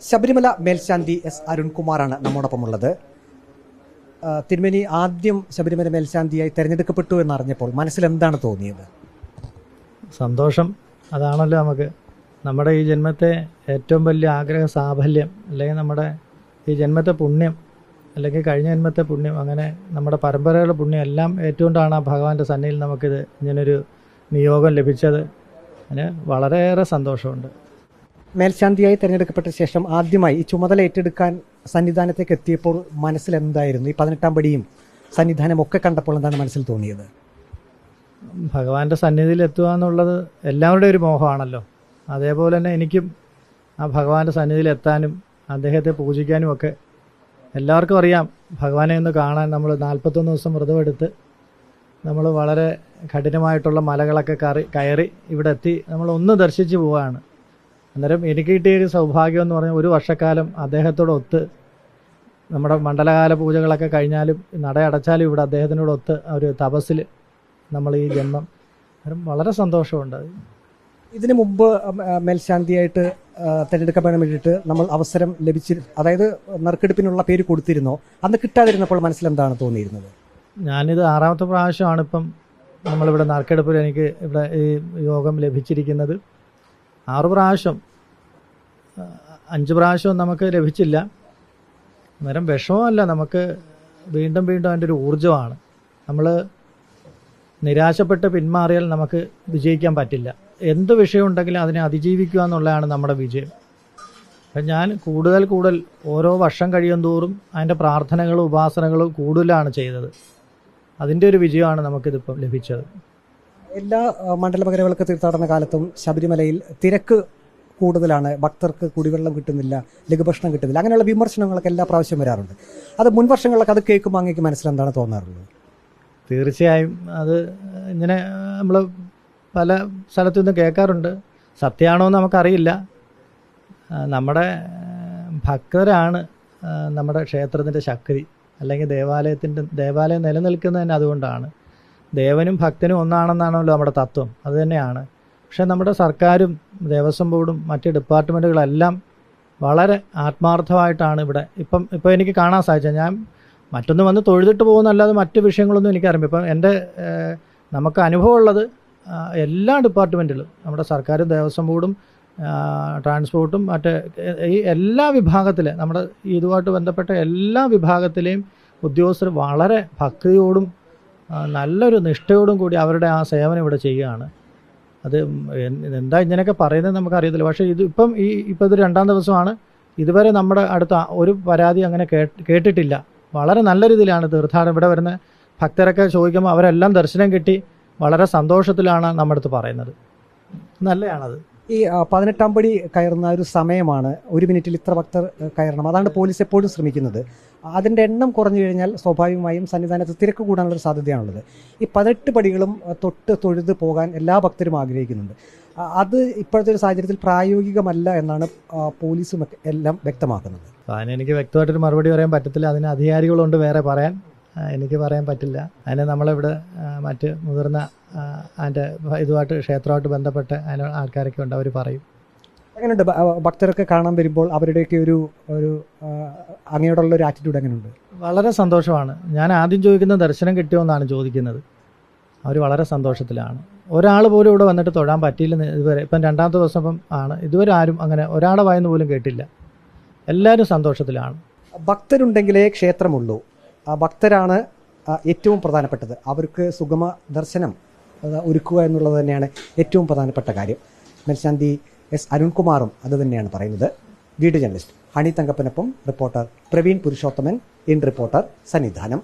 ശബരിമല മേൽശാന്തി എസ് അരുൺകുമാറാണ് നമ്മോടൊപ്പമുള്ളത്. തിരുമേനി ആദ്യം ശബരിമല മേൽശാന്തിയായി തിരഞ്ഞെടുക്കപ്പെട്ടു എന്നറിഞ്ഞപ്പോൾ മനസ്സിൽ എന്താണ് തോന്നിയത്? സന്തോഷം. അതാണല്ലോ നമ്മുടെ ഈ ജന്മത്തെ ഏറ്റവും വലിയ ആഗ്രഹ സാഫല്യം, അല്ലെങ്കിൽ നമ്മുടെ ഈ ജന്മത്തെ പുണ്യം, അല്ലെങ്കിൽ കഴിഞ്ഞ ജന്മത്തെ പുണ്യം, അങ്ങനെ നമ്മുടെ പരമ്പരകളുടെ പുണ്യം എല്ലാം ഏറ്റുകൊണ്ടാണ് ആ ഭഗവാന്റെ സന്നിധിയിൽ നമുക്കിത് ഇങ്ങനൊരു നിയോഗം ലഭിച്ചത്. അതിന് വളരെയേറെ സന്തോഷമുണ്ട്. മേൽശാന്തിയായി തിരഞ്ഞെടുക്കപ്പെട്ട ശേഷം ആദ്യമായി ഈ ചുമതല ഏറ്റെടുക്കാൻ സന്നിധാനത്തേക്ക് എത്തിയപ്പോൾ മനസ്സിൽ എന്തായിരുന്നു? ഈ 18-ാം പടിയും സന്നിധാനം ഒക്കെ കണ്ടപ്പോൾ എന്താണ് മനസ്സിൽ തോന്നിയത്? ഭഗവാന്റെ സന്നിധിയിൽ എത്തുക എന്നുള്ളത് എല്ലാവരുടെയും ഒരു മോഹമാണല്ലോ. അതേപോലെ തന്നെ എനിക്കും ആ ഭഗവാന്റെ സന്നിധിയിൽ എത്താനും അദ്ദേഹത്തെ പൂജിക്കാനും ഒക്കെ എല്ലാവർക്കും അറിയാം. ഭഗവാനെ ഒന്ന് കാണാൻ നമ്മൾ 41 ദിവസം വ്രതമെടുത്ത് നമ്മൾ വളരെ കഠിനമായിട്ടുള്ള മലകളൊക്കെ കയറി ഇവിടെ എത്തി നമ്മൾ ഒന്ന് ദർശിച്ച് പോവുകയാണ്. അന്നേരം എനിക്ക് കിട്ടിയൊരു സൗഭാഗ്യം എന്ന് പറഞ്ഞാൽ 1 വർഷക്കാലം അദ്ദേഹത്തോടൊത്ത് നമ്മുടെ മണ്ഡലകാല പൂജകളൊക്കെ കഴിഞ്ഞാലും നടയടച്ചാലും ഇവിടെ അദ്ദേഹത്തിനോടൊത്ത് ഒരു തപസ്സിൽ നമ്മൾ ഈ ജന്മം വളരെ സന്തോഷമുണ്ട്. ഇതിനു മുമ്പ് മേൽശാന്തിയായിട്ട് തിരഞ്ഞെടുക്കപ്പെടാൻ വേണ്ടിയിട്ട് നമ്മൾ അവസരം അതായത് നറുക്കെടുപ്പിനുള്ള പേര് കൊടുത്തിരുന്നോ? അന്ന് കിട്ടാതിരുന്നപ്പോൾ മനസ്സിൽ എന്താണ് തോന്നിയിരുന്നത്? ഞാനിത് 6ാമത്തെ പ്രാവശ്യമാണ് ഇപ്പം നമ്മളിവിടെ നറുക്കെടുപ്പിൽ എനിക്ക് ഇവിടെ ഈ യോഗം ലഭിച്ചിരിക്കുന്നത്. 6 പ്രാവശ്യം 5 പ്രാവശ്യം നമുക്ക് ലഭിച്ചില്ല. അന്നേരം വിഷമമല്ല, നമുക്ക് വീണ്ടും വീണ്ടും അതിൻ്റെ ഒരു ഊർജ്ജമാണ്. നമ്മൾ നിരാശപ്പെട്ട് പിന്മാറിയാൽ നമുക്ക് വിജയിക്കാൻ പറ്റില്ല. എന്ത് വിഷയം ഉണ്ടെങ്കിലും അതിനെ അതിജീവിക്കുക എന്നുള്ളതാണ് നമ്മുടെ വിജയം. അപ്പം ഞാൻ കൂടുതൽ ഓരോ വർഷം കഴിയും തോറും അതിൻ്റെ പ്രാർത്ഥനകളും ഉപാസനകളും കൂടുതലാണ് ചെയ്തത്. അതിൻ്റെ ഒരു വിജയമാണ് നമുക്കിതിപ്പം ലഭിച്ചത്. എല്ലാ മണ്ഡലമകരവിളക്ക് തീർത്ഥാടന കാലത്തും ശബരിമലയിൽ തിരക്ക് കൂടുതലാണ്, ഭക്തർക്ക് കുടിവെള്ളം കിട്ടുന്നില്ല, ലഘുഭക്ഷണം കിട്ടുന്നില്ല, അങ്ങനെയുള്ള വിമർശനങ്ങളൊക്കെ എല്ലാ പ്രാവശ്യം വരാറുണ്ട്. അത് മുൻ വർഷങ്ങളിലൊക്കെ അത് കേൾക്കുമ്പോൾ അങ്ങേക്ക് മനസ്സിലെന്താണ് തോന്നാറുള്ളത്? തീർച്ചയായും അത് ഇങ്ങനെ നമ്മൾ പല സ്ഥലത്തു നിന്നും കേൾക്കാറുണ്ട്. സത്യമാണോ എന്ന് നമുക്കറിയില്ല. നമ്മുടെ ഭക്തരാണ് നമ്മുടെ ക്ഷേത്രത്തിൻ്റെ ശക്തി, അല്ലെങ്കിൽ ദേവാലയം നിലനിൽക്കുന്നത് തന്നെ അതുകൊണ്ടാണ്. ദേവനും ഭക്തനും ഒന്നാണെന്നാണല്ലോ നമ്മുടെ തത്വം, അത് തന്നെയാണ്. പക്ഷേ നമ്മുടെ സർക്കാരും ദേവസ്വം ബോർഡും മറ്റ് ഡിപ്പാർട്ട്മെൻറ്റുകളെല്ലാം വളരെ ആത്മാർത്ഥമായിട്ടാണ് ഇവിടെ ഇപ്പം എനിക്ക് കാണാൻ സാധിച്ചത്. ഞാൻ മറ്റൊന്ന് വന്ന് തൊഴുതിട്ട് പോകുന്നല്ലാതെ മറ്റ് വിഷയങ്ങളൊന്നും എനിക്കറിയാം. ഇപ്പം നമുക്ക് അനുഭവമുള്ളത് എല്ലാ ഡിപ്പാർട്ട്മെൻറ്റിലും നമ്മുടെ സർക്കാരും ദേവസ്വം ബോർഡും ട്രാൻസ്പോർട്ടും ഈ എല്ലാ വിഭാഗത്തിലെ നമ്മുടെ ഇതുമായിട്ട് ബന്ധപ്പെട്ട എല്ലാ വിഭാഗത്തിലെയും ഉദ്യോഗസ്ഥർ വളരെ ഭക്തിയോടും നല്ലൊരു നിഷ്ഠയോടും കൂടി അവരുടെ ആ സേവനം ഇവിടെ ചെയ്യുകയാണ്. അത് എന്താ ഇങ്ങനെയൊക്കെ പറയുന്നത് നമുക്കറിയത്തില്ല. പക്ഷേ ഇപ്പം ഇത് 2-ാം ദിവസമാണ്. ഇതുവരെ നമ്മുടെ അടുത്ത ഒരു പരാതി അങ്ങനെ കേട്ടിട്ടില്ല. വളരെ നല്ല രീതിയിലാണ് തീർത്ഥാടനം. ഇവിടെ വരുന്ന ഭക്തരൊക്കെ ചോദിക്കുമ്പോൾ അവരെല്ലാം ദർശനം കിട്ടി വളരെ സന്തോഷത്തിലാണ് നമ്മുടെ അടുത്ത് പറയുന്നത്. നല്ലതാണത്. ഈ 18-ാം പടി കയറുന്ന ഒരു സമയമാണ്, 1 മിനിറ്റിൽ ഇത്ര ഭക്തർ കയറണം, അതാണ് പോലീസ് എപ്പോഴും ശ്രമിക്കുന്നത്. അതിൻ്റെ എണ്ണം കുറഞ്ഞു കഴിഞ്ഞാൽ സ്വാഭാവികമായും സന്നിധാനത്ത് തിരക്ക് കൂടാനുള്ളൊരു സാധ്യതയാണുള്ളത്. ഈ 18 പടികളും തൊഴുത് പോകാൻ എല്ലാ ഭക്തരും ആഗ്രഹിക്കുന്നുണ്ട്. അത് ഇപ്പോഴത്തെ ഒരു സാഹചര്യത്തിൽ പ്രായോഗികമല്ല എന്നാണ് പോലീസും എല്ലാം വ്യക്തമാക്കുന്നത്. അതിനെനിക്ക് വ്യക്തമായിട്ടൊരു മറുപടി പറയാൻ പറ്റത്തില്ല. അതിന് അധികാരികളുണ്ട് വേറെ പറയാൻ, എനിക്ക് പറയാൻ പറ്റില്ല. അതിന് നമ്മളിവിടെ മറ്റ് മുതിർന്ന അതിൻ്റെ ഇതുമായിട്ട് ക്ഷേത്രമായിട്ട് ബന്ധപ്പെട്ട് അതിന് ആൾക്കാരൊക്കെ ഉണ്ട്, അവർ പറയും. എങ്ങനെയുണ്ട് ഭക്തരൊക്കെ കാണാൻ വരുമ്പോൾ അവരുടെയൊക്കെ ഒരു അങ്ങയോടുള്ള ഒരു ആറ്റിറ്റ്യൂഡ് എങ്ങനെയുണ്ട്? വളരെ സന്തോഷമാണ്. ഞാൻ ആദ്യം ചോദിക്കുന്നത് ദർശനം കിട്ടിയോ എന്നാണ് ചോദിക്കുന്നത്. അവർ വളരെ സന്തോഷത്തിലാണ്. ഒരാൾ പോലും ഇവിടെ വന്നിട്ട് തൊഴാൻ പറ്റിയില്ലെന്ന് ഇതുവരെ. ഇപ്പം 2-ാമത്തെ ദിവസം ആണ്, ഇതുവരെ ആരും അങ്ങനെ ഒരാളെ വായിന്ന് പോലും കേട്ടില്ല. എല്ലാവരും സന്തോഷത്തിലാണ്. ഭക്തരുണ്ടെങ്കിലേ ക്ഷേത്രമുള്ളൂ. ഭക്തരാണ് ഏറ്റവും പ്രധാനപ്പെട്ടത്. അവർക്ക് സുഗമ ദർശനം ഒരുക്കുക എന്നുള്ളത് തന്നെയാണ് ഏറ്റവും പ്രധാനപ്പെട്ട കാര്യം. മേൽശാന്തി എസ് അരുൺകുമാറും അത് തന്നെയാണ് പറയുന്നത്. വീഡിയോ ജേർണലിസ്റ്റ് ഹണി തങ്കപ്പനൊപ്പം reporter Praveen Purushothaman, in reporter, Sannidhanam.